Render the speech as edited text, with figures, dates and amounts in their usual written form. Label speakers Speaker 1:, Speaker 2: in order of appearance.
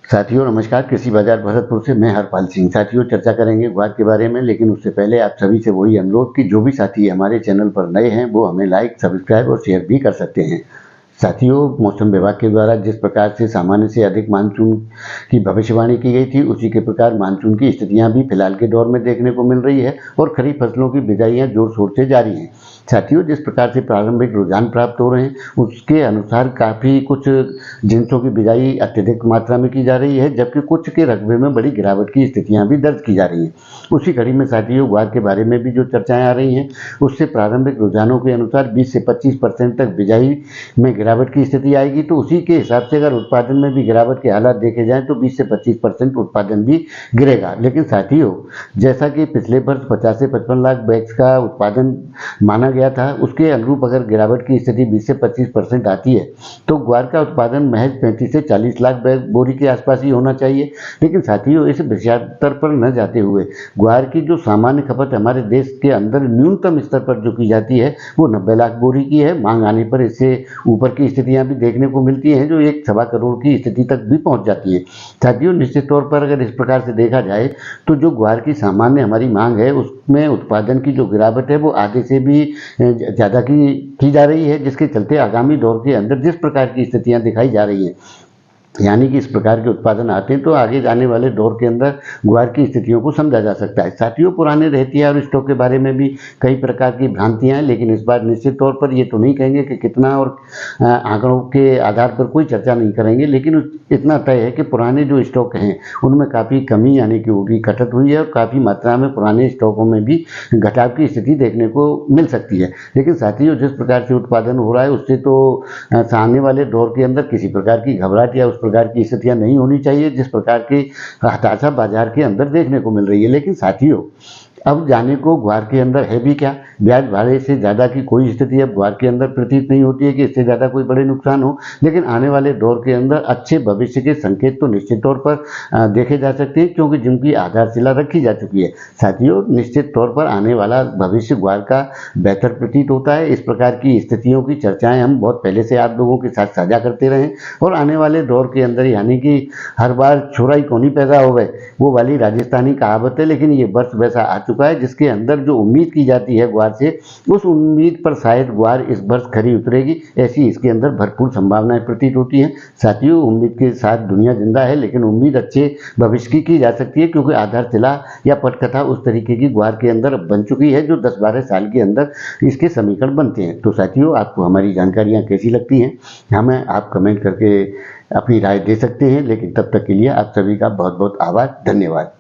Speaker 1: साथियों नमस्कार। कृषि बाजार भरतपुर से मैं हरपाल सिंह। साथियों चर्चा करेंगे ग्वार के बारे में, लेकिन उससे पहले आप सभी से वही अनुरोध कि जो भी साथी हमारे चैनल पर नए हैं वो हमें लाइक, सब्सक्राइब और शेयर भी कर सकते हैं। साथियों मौसम विभाग के द्वारा जिस प्रकार से सामान्य से अधिक मानसून की भविष्यवाणी की गई थी, उसी के प्रकार मानसून की स्थितियां भी फिलहाल के दौर में देखने को मिल रही है और खरीफ फसलों की बिजाइयां जोर शोर से जारी हैं। साथियों जिस प्रकार से प्रारंभिक रुझान प्राप्त हो रहे हैं उसके अनुसार काफ़ी कुछ जिनसों की बिजाई अत्यधिक मात्रा में की जा रही है, जबकि कुछ के रकबे में बड़ी गिरावट की स्थितियां भी दर्ज की जा रही हैं। उसी कड़ी में साथियों ग्वार के बारे में भी जो चर्चाएं आ रही हैं उससे प्रारंभिक रुझानों के अनुसार 20 से 25% तक बिजाई में गिरावट की स्थिति आएगी, तो उसी के हिसाब से अगर उत्पादन में भी गिरावट के हालात देखे जाएं तो 20 से 25% उत्पादन भी गिरेगा। लेकिन साथियों जैसा कि पिछले वर्ष 50 से 55 लाख बैग्स का उत्पादन माना गया था, उसके अनुरूप अगर गिरावट की स्थिति 20 से 25% आती है तो ग्वार का उत्पादन महज 35 से 40 लाख बैग बोरी के आसपास ही होना चाहिए। लेकिन साथियों इस विषयान्तर पर न जाते हुए ग्वार की जो सामान्य खपत हमारे देश के अंदर न्यूनतम स्तर पर जो की जाती है वो 90 लाख बोरी की है। मांग आने पर इससे ऊपर की स्थितियां भी देखने को मिलती हैं जो 1.25 करोड़ की स्थिति तक भी पहुंच जाती है। साथियों निश्चित तौर पर अगर इस प्रकार से देखा जाए तो जो ग्वार की सामान्य हमारी मांग है उसमें उत्पादन की जो गिरावट है वो आधे से भी ज़्यादा की जा रही है, जिसके चलते आगामी दौर के अंदर जिस प्रकार की स्थितियां दिखाई जा रही हैं, यानी कि इस प्रकार के उत्पादन आते हैं तो आगे जाने वाले दौर के अंदर ग्वार की स्थितियों को समझा जा सकता है। साथियों पुराने रहतिया और स्टॉक के बारे में भी कई प्रकार की भ्रांतियां हैं, लेकिन इस बार निश्चित तौर पर ये तो नहीं कहेंगे कि कितना और आंकड़ों के आधार पर कोई चर्चा नहीं करेंगे, लेकिन इतना तय है कि पुराने जो स्टॉक हैं उनमें काफ़ी कमी यानी कि उनकी कटत हुई है और काफ़ी मात्रा में पुराने स्टॉकों में भी घटाव की स्थिति देखने को मिल सकती है। लेकिन साथियों जिस प्रकार से उत्पादन हो रहा है उससे तो आने वाले दौर के अंदर किसी प्रकार की घबराहट या उस प्रकार की स्थितियां नहीं होनी चाहिए जिस प्रकार की हताशा बाजार के अंदर देखने को मिल रही है। लेकिन साथियों अब जाने को ग्वार के अंदर है भी क्या। ब्याज भाड़े से ज़्यादा की कोई स्थिति अब ग्वार के अंदर प्रतीत नहीं होती है कि इससे ज़्यादा कोई बड़े नुकसान हो, लेकिन आने वाले दौर के अंदर अच्छे भविष्य के संकेत तो निश्चित तौर पर देखे जा सकते हैं, क्योंकि जिनकी आधारशिला रखी जा चुकी है। साथियों निश्चित तौर पर आने वाला भविष्य ग्वार का बेहतर प्रतीत होता है। इस प्रकार की स्थितियों की चर्चाएँ हम बहुत पहले से आप लोगों के साथ साझा करते रहे और आने वाले दौर के अंदर यानी कि हर बार छोरा ही कौनी पैदा हो गए वो वाली राजस्थानी कहावत है, लेकिन ये वर्ष वैसा आ चुका है जिसके अंदर जो उम्मीद की जाती है ग्वार से उस उम्मीद पर शायद ग्वार इस वर्ष खरी उतरेगी, ऐसी इसके अंदर भरपूर संभावनाएं प्रतीत होती हैं। साथियों उम्मीद के साथ दुनिया जिंदा है, लेकिन उम्मीद अच्छे भविष्य की जा सकती है, क्योंकि आधारशिला या पटकथा उस तरीके की ग्वार के अंदर बन चुकी है जो 10-12 साल के अंदर इसके समीकरण बनते हैं। तो साथियों आपको हमारी जानकारियाँ कैसी लगती हैं हमें आप कमेंट करके अपनी राय दे सकते हैं, लेकिन तब तक के लिए आप सभी का बहुत बहुत आभार, धन्यवाद।